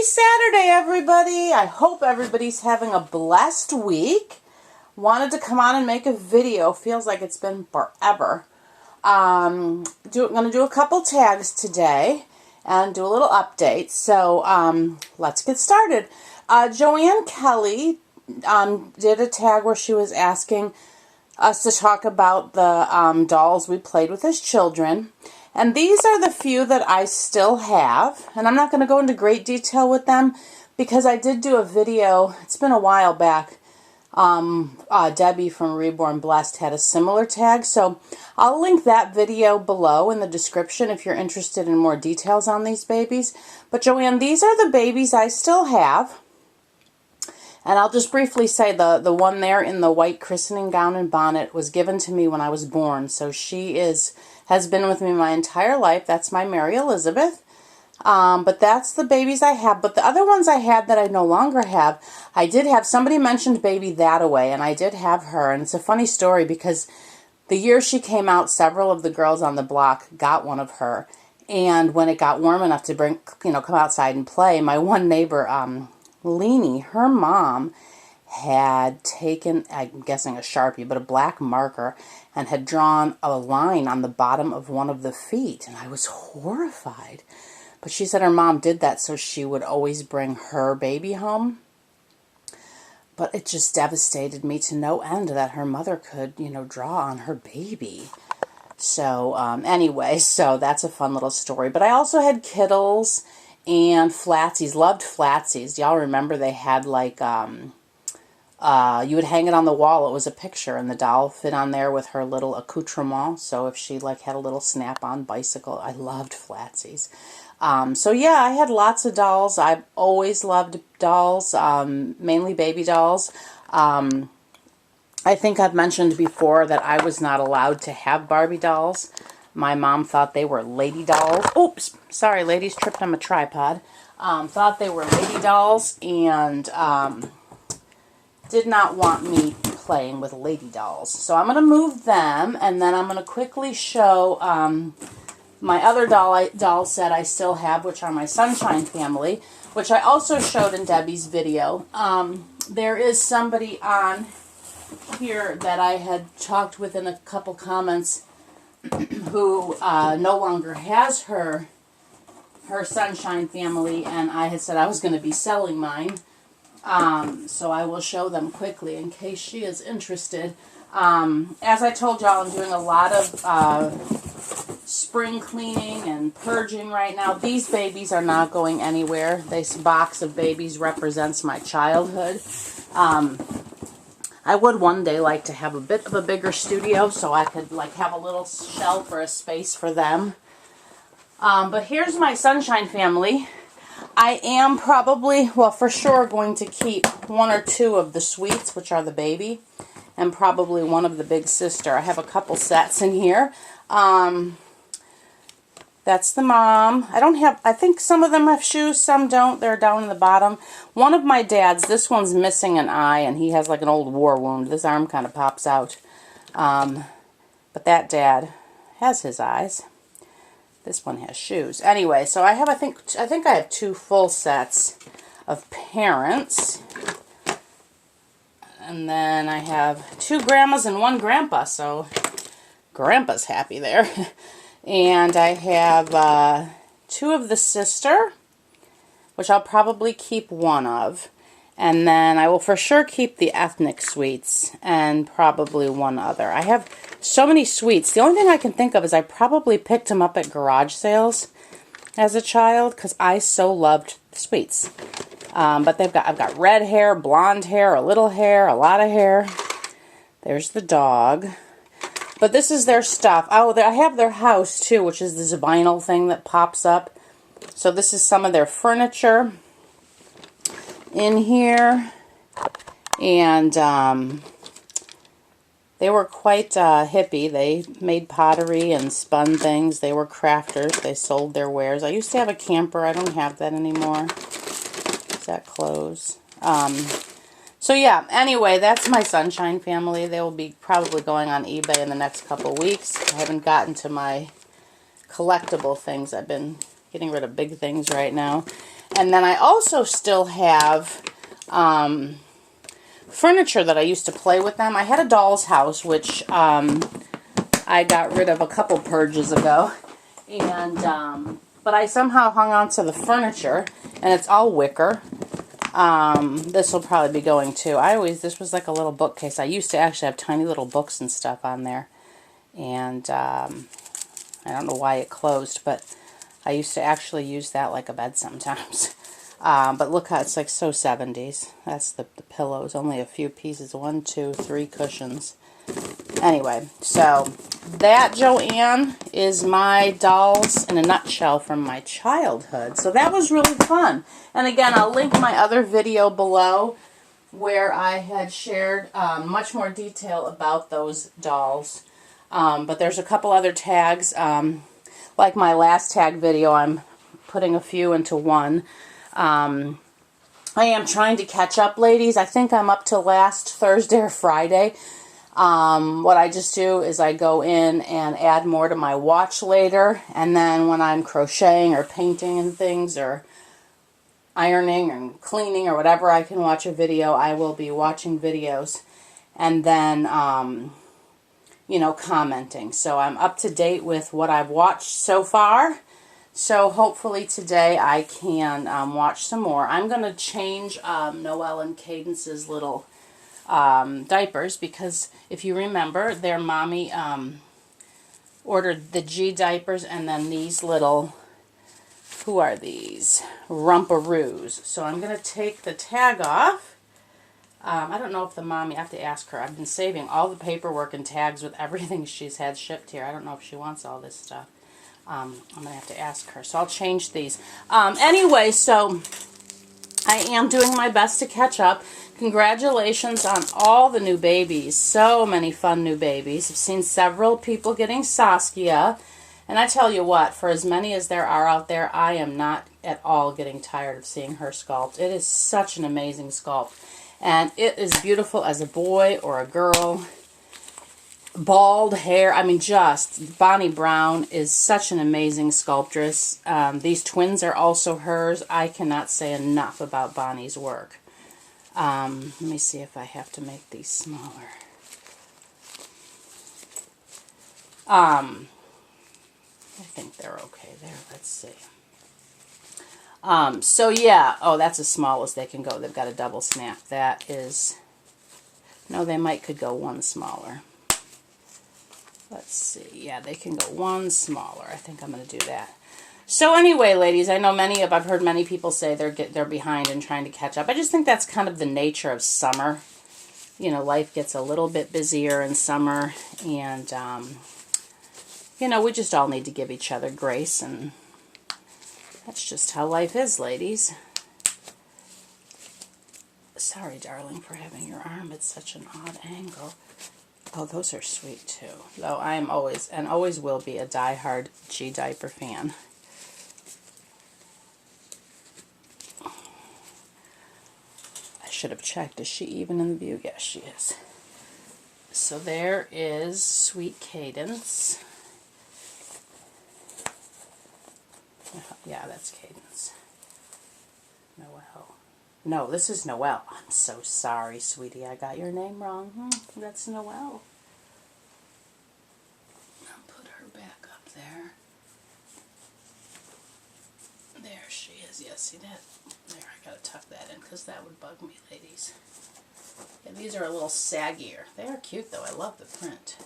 Happy Saturday, everybody. I hope everybody's having a blessed week. Wanted to come on and make a video. Feels like it's been forever. I'm going to do a couple tags today and do a little update. So let's get started. Joanne Kelly did a tag where she was asking us to talk about the dolls we played with as children. And these are the few that I still have. And I'm not going to go into great detail with them because I did do a video, it's been a while back. Debbie from Reborn Blessed had a similar tag. So I'll link that video below in the description if you're interested in more details on these babies. But Joanne, these are the babies I still have. And I'll just briefly say the one there in the white christening gown and bonnet was given to me when I was born. So she has been with me my entire life. That's my Mary Elizabeth. But that's the babies I have. But the other ones I had that I no longer have, I did have, somebody mentioned Baby That-A-Way, and I did have her. And it's a funny story because the year she came out, several of the girls on the block got one of her. And when it got warm enough to come outside and play, my one neighbor, Leanie, her mom had taken, I'm guessing a Sharpie, but a black marker, and had drawn a line on the bottom of one of the feet. And I was horrified. But she said her mom did that so she would always bring her baby home. But it just devastated me to no end that her mother could, draw on her baby. So anyway, so that's a fun little story. But I also had Kittles and Flatsies. Loved Flatsies. Y'all remember they had like, you would hang it on the wall. It was a picture and the doll fit on there with her little accoutrement. So if she had a little snap-on bicycle, I loved Flatsies. So yeah, I had lots of dolls. I've always loved dolls, mainly baby dolls. I think I've mentioned before that I was not allowed to have Barbie dolls. My mom thought they were lady dolls. Oops, sorry, ladies, tripped on my tripod. Thought they were lady dolls and did not want me playing with lady dolls. So I'm going to move them, and then I'm going to quickly show my other doll set I still have, which are my Sunshine family, which I also showed in Debbie's video. There is somebody on here that I had talked with in a couple comments who no longer has her Sunshine family, and I had said I was going to be selling mine. So I will show them quickly in case she is interested. As I told y'all, I'm doing a lot of spring cleaning and purging right now. These babies are not going anywhere. This box of babies represents my childhood. I would one day like to have a bit of a bigger studio so I could have a little shelf or a space for them. But here's my Sunshine family. I am probably, well, for sure going to keep one or two of the Sweets, which are the baby, and probably one of the Big Sister. I have a couple sets in here. That's the mom. I think some of them have shoes, some don't. They're down in the bottom. One of my dad's, this one's missing an eye, and he has like an old war wound. This arm kind of pops out. But that dad has his eyes. This one has shoes. Anyway, so I think I have two full sets of parents. And then I have two grandmas and one grandpa, so grandpa's happy there. And I have two of the sister, which I'll probably keep one of. And then I will for sure keep the ethnic Sweets and probably one other. I have so many Sweets. The only thing I can think of is I probably picked them up at garage sales as a child because I so loved Sweets. But I've got red hair, blonde hair, a little hair, a lot of hair. There's the dog. But this is their stuff. Oh, I have their house too, which is this vinyl thing that pops up. So this is some of their furniture in here. And they were quite hippie. They made pottery and spun things. They were crafters. They sold their wares. I used to have a camper. I don't have that anymore. Is that closed? So yeah, anyway, that's my Sunshine family. They will be probably going on eBay in the next couple weeks. I haven't gotten to my collectible things. I've been getting rid of big things right now. And then I also still have furniture that I used to play with them. I had a doll's house, which I got rid of a couple purges ago. And but I somehow hung on to the furniture, and it's all wicker. This will probably be going too. This was like a little bookcase. I used to actually have tiny little books and stuff on there. And I don't know why it closed, but I used to actually use that like a bed sometimes. But look how it's like so 70s. That's the pillows. Only a few pieces. 1, 2, 3 cushions. Anyway, so that, Joanne, is my dolls in a nutshell from my childhood. So that was really fun. And again, I'll link my other video below where I had shared much more detail about those dolls. But there's a couple other tags. Like my last tag video, I'm putting a few into one. I am trying to catch up, ladies. I think I'm up to last Thursday or Friday. What I just do is I go in and add more to my watch later, and then when I'm crocheting or painting and things, or ironing and cleaning or whatever, I can watch a video. I will be watching videos and then, you know, commenting. So I'm up to date with what I've watched so far. So hopefully today I can watch some more. I'm going to change Noelle and Cadence's little diapers, because if you remember, their mommy ordered the G diapers and then these little, who are these? Rumparoos. So I'm going to take the tag off. I don't know if the mommy, I have to ask her. I've been saving all the paperwork and tags with everything she's had shipped here. I don't know if she wants all this stuff. I'm going to have to ask her. So I'll change these. Anyway, so I am doing my best to catch up. Congratulations on all the new babies. So many fun new babies. I've seen several people getting Saskia. And I tell you what, for as many as there are out there, I am not at all getting tired of seeing her sculpt. It is such an amazing sculpt. And it is beautiful as a boy or a girl. Bald hair. I mean, just Bonnie Brown is such an amazing sculptress. These twins are also hers. I cannot say enough about Bonnie's work. Let me see if I have to make these smaller. I think they're okay there. Let's see. So yeah. Oh, that's as small as they can go. They've got a double snap. That is... No, they could go one smaller. Let's see. Yeah, they can go one smaller. I think I'm going to do that. So anyway, ladies, I know I've heard many people say they're behind and trying to catch up. I just think that's kind of the nature of summer. You know, life gets a little bit busier in summer, and you know, we just all need to give each other grace, and that's just how life is, ladies. Sorry, darling, for having your arm at such an odd angle. Oh, those are sweet too. Though I am always, and always will be, a die-hard G diaper fan. I should have checked. Is she even in the view? Yes, she is. So there is Sweet Cadence. Yeah, that's Cadence. Noelle. No, this is Noelle. I'm so sorry, sweetie. I got your name wrong. That's Noelle. I'll put her back up there. There she is. Yes, see that? There, I gotta tuck that in because that would bug me, ladies. Yeah, these are a little saggier. They are cute, though. I love the print.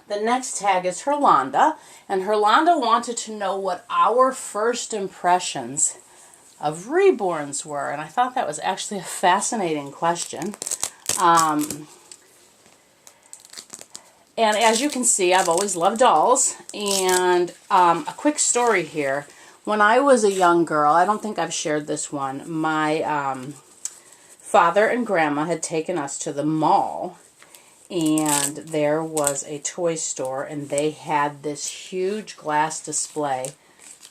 The next tag is Herlonda, and Herlonda wanted to know what our first impressions of reborns were, and I thought that was actually a fascinating question. And as you can see, I've always loved dolls, and a quick story here. When I was a young girl, I don't think I've shared this one, my father and grandma had taken us to the mall, and there was a toy store, and they had this huge glass display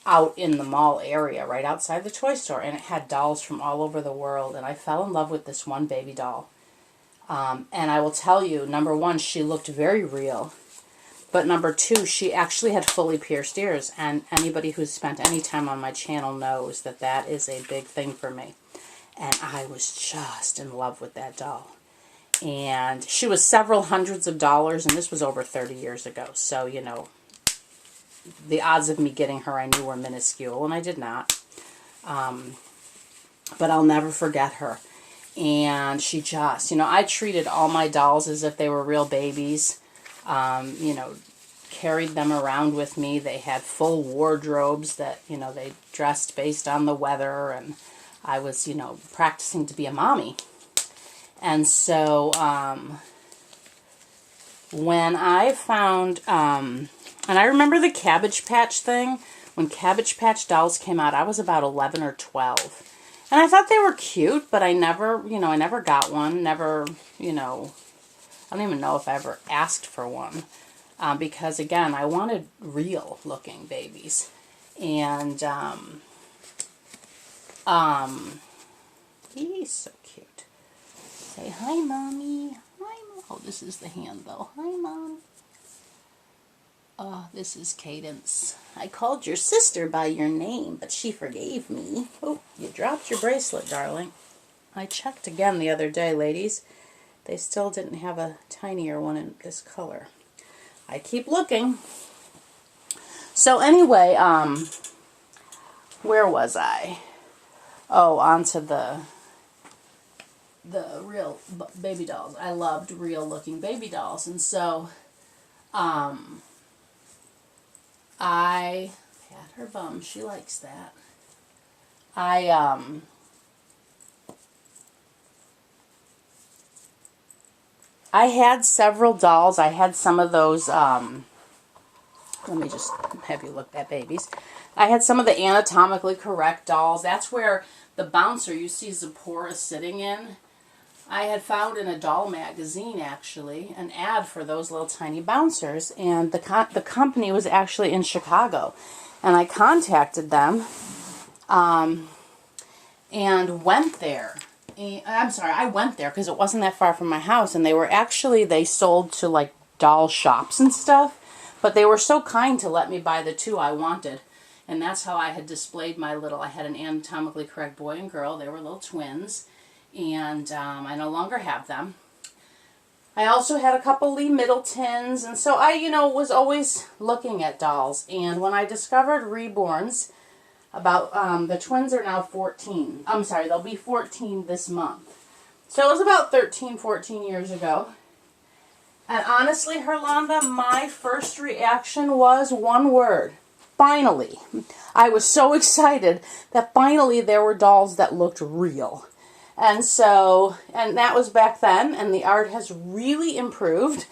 out in the mall area, right outside the toy store, and it had dolls from all over the world, and I fell in love with this one baby doll. And I will tell you, number one, she looked very real. But number two, she actually had fully pierced ears. And anybody who's spent any time on my channel knows that that is a big thing for me. And I was just in love with that doll. And she was several hundreds of dollars, and this was over 30 years ago. So, you know, the odds of me getting her I knew were minuscule, and I did not. But I'll never forget her. And she just, you know, I treated all my dolls as if they were real babies. You know, carried them around with me. They had full wardrobes that, you know, they dressed based on the weather, and I was, you know, practicing to be a mommy. And so, when I found, and I remember the Cabbage Patch thing. When Cabbage Patch dolls came out, I was about 11 or 12. And I thought they were cute, but I never, you know, I never got one. Never, you know, I don't even know if I ever asked for one. Because, again, I wanted real-looking babies. And, he's so cute. Say, hi, Mommy. Hi, Mom. Oh, this is the hand, though. Hi, Mom. Oh, this is Cadence. I called your sister by your name, but she forgave me. Oh, you dropped your bracelet, darling. I checked again the other day, ladies. They still didn't have a tinier one in this color. I keep looking. So anyway, where was I? Oh, onto the real baby dolls. I loved real-looking baby dolls, and so, I pat her bum. She likes that. I had several dolls. I had some of those, let me just have you look at babies. I had some of the anatomically correct dolls. That's where the bouncer you see Zipporah sitting in. I had found in a doll magazine, actually, an ad for those little tiny bouncers, and the company was actually in Chicago. And I contacted them and went there. I'm sorry, I went there because it wasn't that far from my house, and they sold to, like, doll shops and stuff, but they were so kind to let me buy the two I wanted. And that's how I had displayed my little, I had an anatomically correct boy and girl. They were little twins. And I no longer have them. I also had a couple Lee Middletons, and so I, you know, was always looking at dolls. And when I discovered Reborns, about, the twins are now 14. I'm sorry, they'll be 14 this month. So it was about 13, 14 years ago. And honestly, Herlanda, my first reaction was one word. Finally. I was so excited that finally there were dolls that looked real. And so, and that was back then, and the art has really improved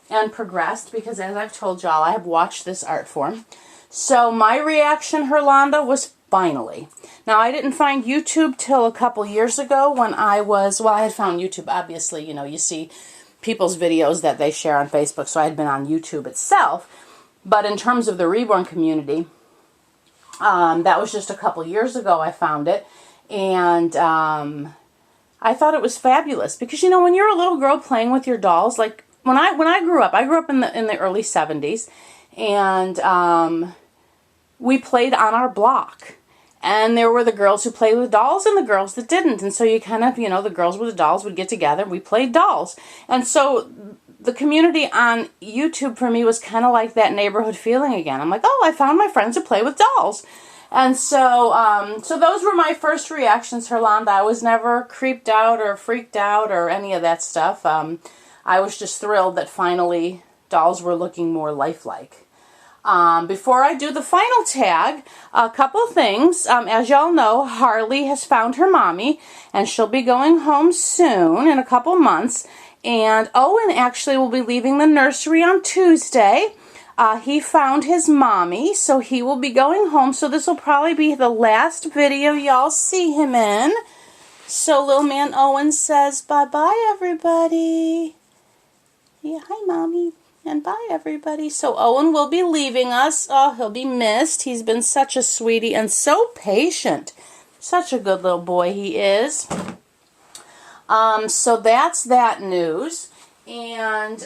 and progressed because, as I've told y'all, I have watched this art form. So my reaction, Herlanda, was finally. Now, I didn't find YouTube till a couple years ago when I had found YouTube, obviously, you know, you see people's videos that they share on Facebook, so I had been on YouTube itself. But in terms of the Reborn community, that was just a couple years ago I found it, and I thought it was fabulous because, you know, when you're a little girl playing with your dolls, like when I grew up in the early 70s, and we played on our block, and there were the girls who played with dolls and the girls that didn't, and so you kind of, you know, the girls with the dolls would get together and we played dolls, and so the community on YouTube for me was kind of like that neighborhood feeling again. I'm like, oh, I found my friends who play with dolls. And so, so those were my first reactions, Herlanda. I was never creeped out or freaked out or any of that stuff. I was just thrilled that finally dolls were looking more lifelike. Before I do the final tag, a couple things. As y'all know, Harley has found her mommy, and she'll be going home soon, in a couple months. And Owen actually will be leaving the nursery on Tuesday. He found his mommy, so he will be going home. So this will probably be the last video y'all see him in. So little man Owen says, bye-bye, everybody. Yeah, hi, Mommy. And bye, everybody. So Owen will be leaving us. Oh, he'll be missed. He's been such a sweetie and so patient. Such a good little boy he is. So that's that news. And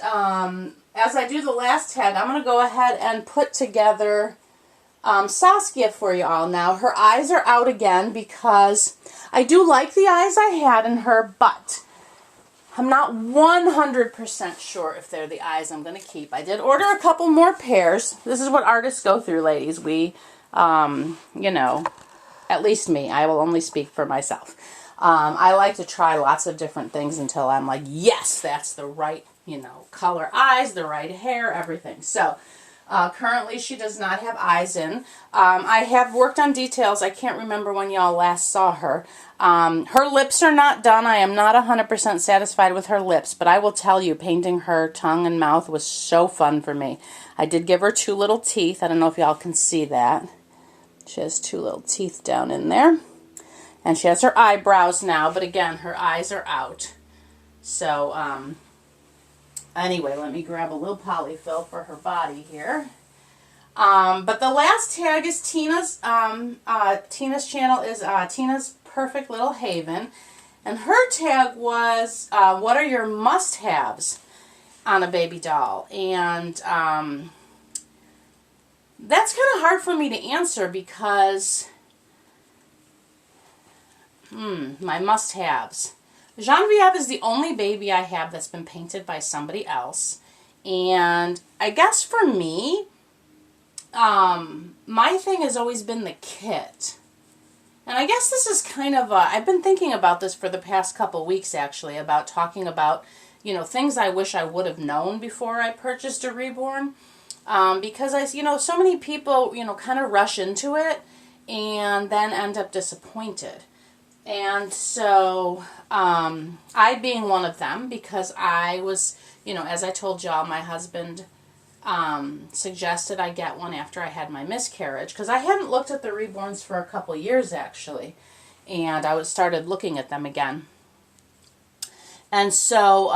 as I do the last tag, I'm going to go ahead and put together Saskia for you all now. Her eyes are out again because I do like the eyes I had in her, but I'm not 100% sure if they're the eyes I'm going to keep. I did order a couple more pairs. This is what artists go through, ladies. We, you know, at least me. I will only speak for myself. I like to try lots of different things until I'm like, yes, that's the right, you know, color eyes, the right hair, everything. So, currently she does not have eyes in. I have worked on details. I can't remember when y'all last saw her. Her lips are not done. I am not 100% satisfied with her lips, but I will tell you, painting her tongue and mouth was so fun for me. I did give her 2 little teeth. I don't know if y'all can see that. She has 2 little teeth down in there. And she has her eyebrows now, but again, her eyes are out. So, anyway, let me grab a little polyfill for her body here. But the last tag is Tina's. Tina's channel is Tina's Perfect Little Haven. And her tag was, what are your must-haves on a baby doll? And that's kind of hard for me to answer because... my must-haves. Genevieve is the only baby I have that's been painted by somebody else. And I guess for me, my thing has always been the kit. And I guess this is kind of I've been thinking about this for the past couple weeks actually, about talking about, you know, things I wish I would have known before I purchased a Reborn. Because so many people, kind of rush into it and then end up disappointed. And so, I being one of them, because I was, as I told y'all, my husband suggested I get one after I had my miscarriage, because I hadn't looked at the Reborns for a couple years, actually, and I started looking at them again. And so,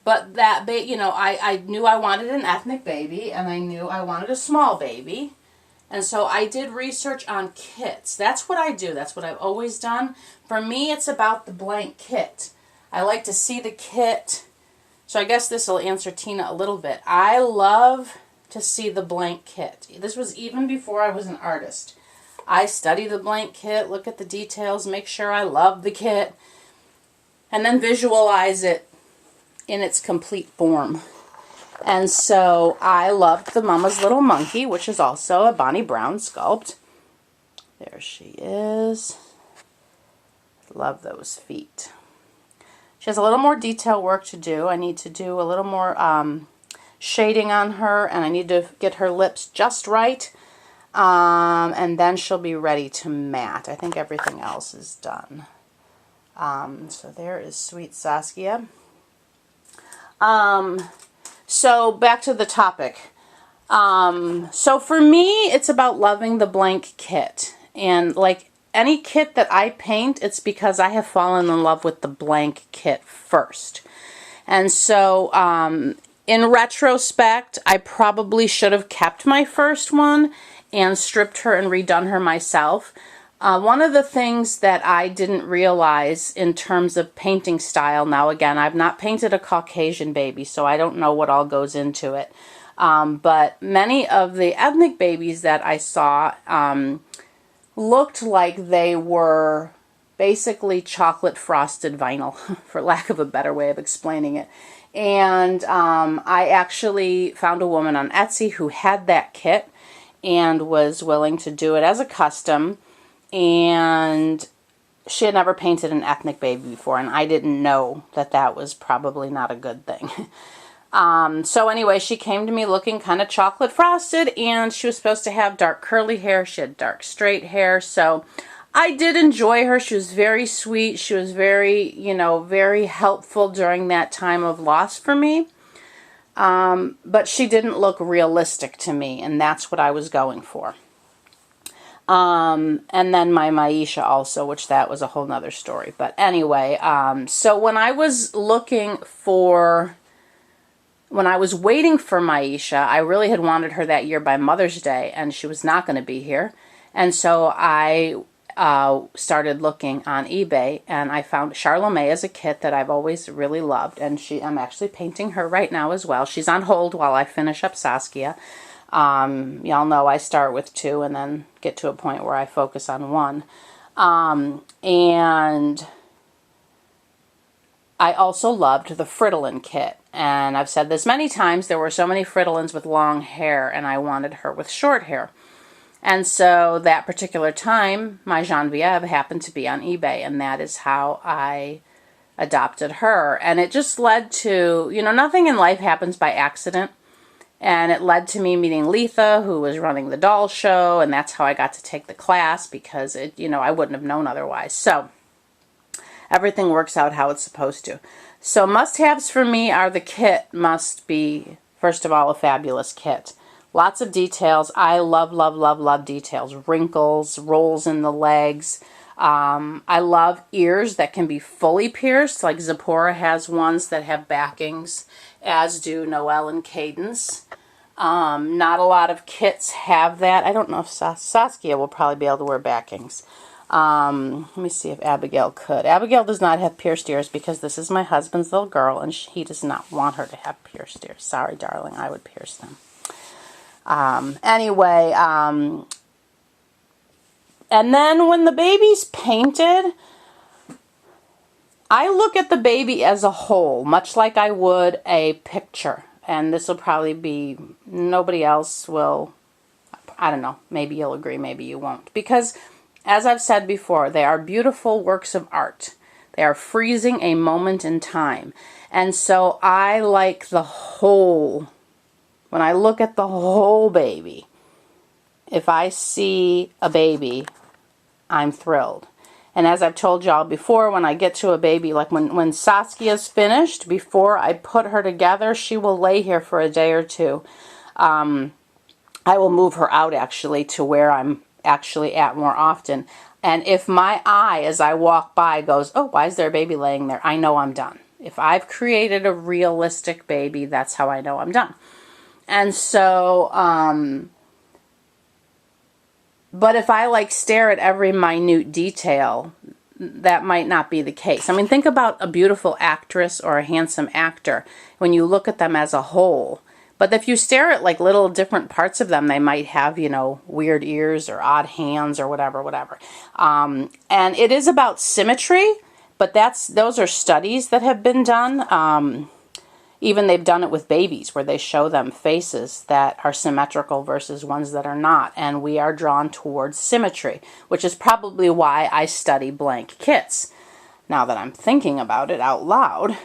but that, I knew I wanted an ethnic baby, and I knew I wanted a small baby. And so I did research on kits. That's what I do. That's what I've always done. For me, it's about the blank kit. I like to see the kit. So I guess this will answer Tina a little bit. I love to see the blank kit. This was even before I was an artist. I study the blank kit, look at the details, make sure I love the kit, and then visualize it in its complete form. And so I loved the Mama's Little Monkey, which is also a Bonnie Brown sculpt. There she is. Love those feet. She has a little more detail work to do. I need to do a little more shading on her, and I need to get her lips just right. And then she'll be ready to matte. I think everything else is done. So there is Sweet Saskia. So back to the topic. So for me, it's about loving the blank kit. And like any kit that I paint, it's because I have fallen in love with the blank kit first. And so in retrospect, I probably should have kept my first one and stripped her and redone her myself. One of the things that I didn't realize in terms of painting style, now again, I've not painted a Caucasian baby, so I don't know what all goes into it. But many of the ethnic babies that I saw looked like they were basically chocolate frosted vinyl, for lack of a better way of explaining it. And I actually found a woman on Etsy who had that kit and was willing to do it as a custom. And she had never painted an ethnic baby before, and I didn't know that that was probably not a good thing. So anyway, she came to me looking kind of chocolate frosted, and she was supposed to have dark curly hair. She had dark straight hair, so I did enjoy her. She was very sweet. She was very, very helpful during that time of loss for me. But she didn't look realistic to me, and that's what I was going for. And then my Maisha also, which that was a whole nother story. But anyway, so when I was waiting for Maisha, I really had wanted her that year by Mother's Day, and she was not going to be here. And so I started looking on eBay, and I found Charlamagne as a kit that I've always really loved, and I'm actually painting her right now as well. She's on hold while I finish up Saskia. Y'all know I start with 2 and then get to a point where I focus on 1. And I also loved the Fridolin kit. And I've said this many times, there were so many Fridolins with long hair, and I wanted her with short hair. And so that particular time, my Genevieve happened to be on eBay, and that is how I adopted her. And it just led to, nothing in life happens by accident. And it led to me meeting Letha, who was running the doll show, and that's how I got to take the class, because I wouldn't have known otherwise. So everything works out how it's supposed to. So must-haves for me are the kit must be, first of all, a fabulous kit. Lots of details. I love, love, love, love details. Wrinkles, rolls in the legs. I love ears that can be fully pierced, like Zipporah has ones that have backings, as do Noelle and Cadence. Not a lot of kits have that. I don't know if Saskia will probably be able to wear backings. Let me see if Abigail could. Abigail does not have pierced ears because this is my husband's little girl, and he does not want her to have pierced ears. Sorry, darling, I would pierce them. Anyway, and then when the baby's painted, I look at the baby as a whole, much like I would a picture. And this will probably be, nobody else will, I don't know, maybe you'll agree, maybe you won't. Because, as I've said before, they are beautiful works of art. They are freezing a moment in time. And so I like the whole. When I look at the whole baby, if I see a baby, I'm thrilled. And as I've told y'all before, when I get to a baby, like when Saskia's finished, before I put her together, she will lay here for a day or 2. I will move her out, actually, to where I'm actually at more often. And if my eye, as I walk by, goes, oh, why is there a baby laying there? I know I'm done. If I've created a realistic baby, that's how I know I'm done. And so, but if I stare at every minute detail, that might not be the case. I mean, think about a beautiful actress or a handsome actor when you look at them as a whole. But if you stare at little different parts of them, they might have, weird ears or odd hands or whatever. And it is about symmetry, but those are studies that have been done. Even they've done it with babies where they show them faces that are symmetrical versus ones that are not. And we are drawn towards symmetry, which is probably why I study blank kits, now that I'm thinking about it out loud.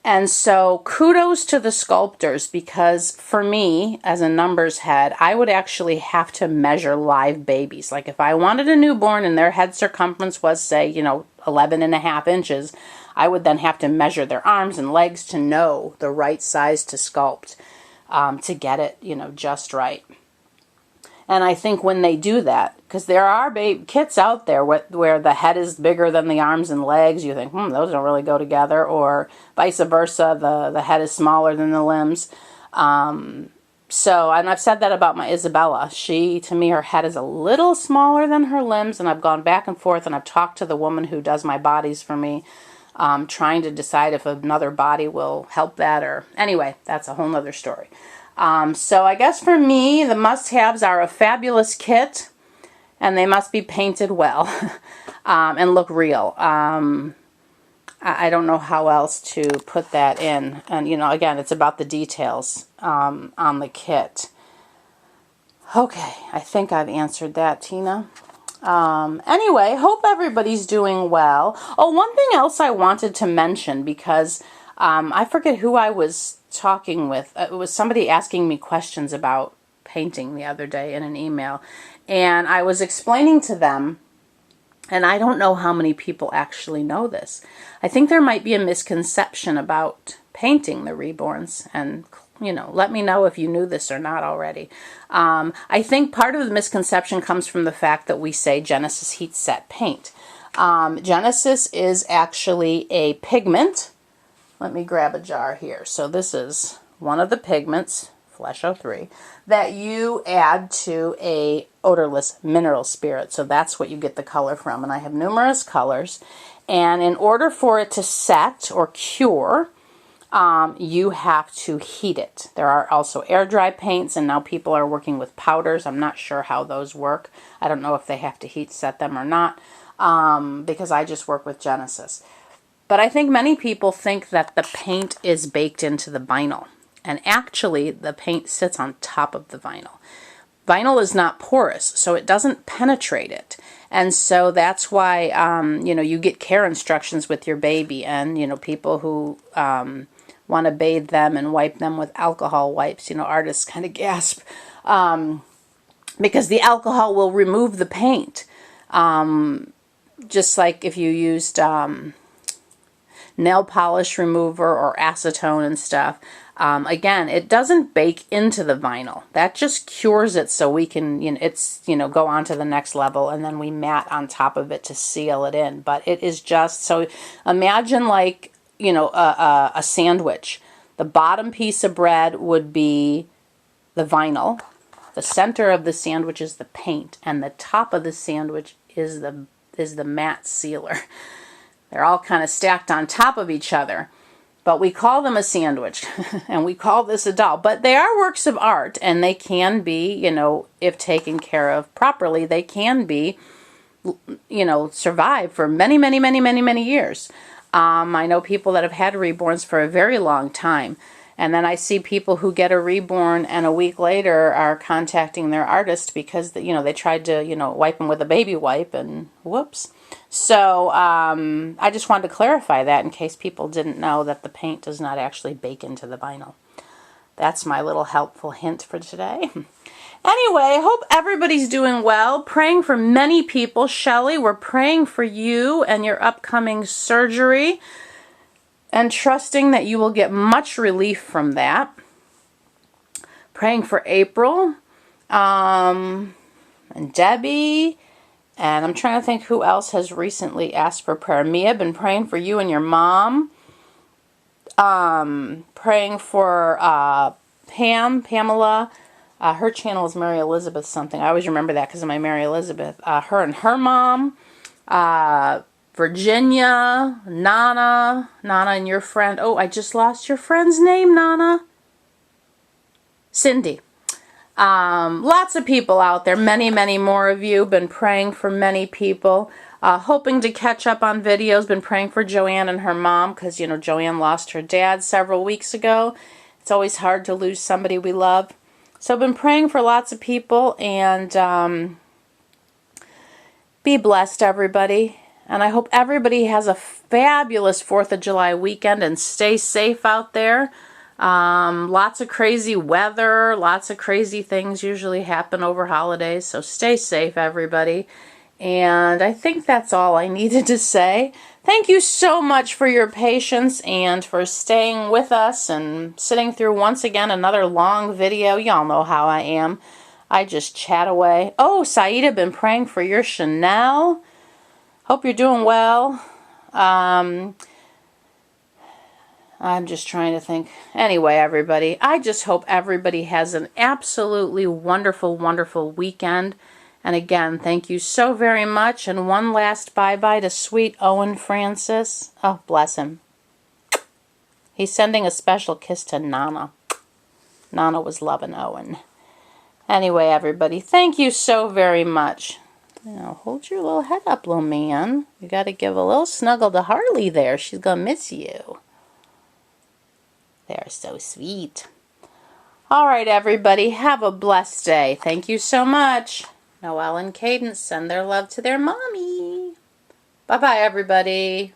And so kudos to the sculptors, because for me, as a numbers head, I would actually have to measure live babies. Like if I wanted a newborn and their head circumference was, say, 11.5 inches, I would then have to measure their arms and legs to know the right size to sculpt, to get it, just right. And I think when they do that, because there are kits out there where the head is bigger than the arms and legs, you think, those don't really go together, or vice versa, the head is smaller than the limbs. So, and I've said that about my Isabella. To me, her head is a little smaller than her limbs, and I've gone back and forth, and I've talked to the woman who does my bodies for me, trying to decide if another body will help that, or anyway, that's a whole nother story. So I guess for me, the must-haves are a fabulous kit, and they must be painted well and look real. I don't know how else to put that in. And, again, it's about the details on the kit. Okay, I think I've answered that, Tina. Anyway, hope everybody's doing well. Oh, one thing else I wanted to mention, because I forget who I was talking with. It was somebody asking me questions about painting the other day in an email. And I was explaining to them, and I don't know how many people actually know this. I think there might be a misconception about painting the reborns, and let me know if you knew this or not already. I think part of the misconception comes from the fact that we say Genesis Heat Set Paint. Genesis is actually a pigment. Let me grab a jar here. So this is one of the pigments, Flesh 03, that you add to a odorless mineral spirit. So that's what you get the color from. And I have numerous colors. And in order for it to set or cure, you have to heat it. There are also air dry paints, and now people are working with powders. I'm not sure how those work. I don't know if they have to heat set them or not, because I just work with Genesis. But I think many people think that the paint is baked into the vinyl, and actually the paint sits on top of the vinyl. Vinyl is not porous, so it doesn't penetrate it. And so that's why, you get care instructions with your baby, and, people who want to bathe them and wipe them with alcohol wipes, artists kind of gasp, because the alcohol will remove the paint. Just like if you used nail polish remover or acetone and stuff. Again, it doesn't bake into the vinyl. That just cures it so we can, go on to the next level, and then we mat on top of it to seal it in. But it is just, so imagine like, a sandwich. The bottom piece of bread would be the vinyl. The center of the sandwich is the paint, and the top of the sandwich is the matte sealer. They're all kind of stacked on top of each other. But we call them a sandwich, and we call this a doll. But they are works of art, and they can be, if taken care of properly, they can be, survive for many, many, many, many, many years. I know people that have had reborns for a very long time. And then I see people who get a reborn and a week later are contacting their artist because, they tried to, wipe them with a baby wipe and whoops. So I just wanted to clarify that in case people didn't know that the paint does not actually bake into the vinyl. That's my little helpful hint for today. Anyway, I hope everybody's doing well. Praying for many people. Shelley, we're praying for you and your upcoming surgery, and trusting that you will get much relief from that. Praying for April, and Debbie, and I'm trying to think who else has recently asked for prayer. Mia, been praying for you and your mom. Praying for Pamela. Her channel is Mary Elizabeth something. I always remember that because of my Mary Elizabeth. Her and her mom. Virginia, Nana and your friend. Oh, I just lost your friend's name, Nana. Cindy. Lots of people out there. Many, many more of you. Been praying for many people. Hoping to catch up on videos. Been praying for Joanne and her mom because, Joanne lost her dad several weeks ago. It's always hard to lose somebody we love. So I've been praying for lots of people, and be blessed, everybody. And I hope everybody has a fabulous 4th of July weekend and stay safe out there. Lots of crazy weather, lots of crazy things usually happen over holidays, so stay safe, everybody. And I think that's all I needed to say. Thank you so much for your patience and for staying with us and sitting through once again another long video. Y'all know how I am. I just chat away. Oh, Saida, been praying for your Chanel. Hope you're doing well. I'm just trying to think. Anyway, everybody, I just hope everybody has an absolutely wonderful, wonderful weekend. And again, thank you so very much. And one last bye-bye to sweet Owen Francis. Oh, bless him. He's sending a special kiss to Nana. Nana was loving Owen. Anyway, everybody, thank you so very much. Now, hold your little head up, little man. You got to give a little snuggle to Harley there. She's going to miss you. They're so sweet. All right, everybody, have a blessed day. Thank you so much. Noelle and Cadence send their love to their mommy. Bye-bye, everybody.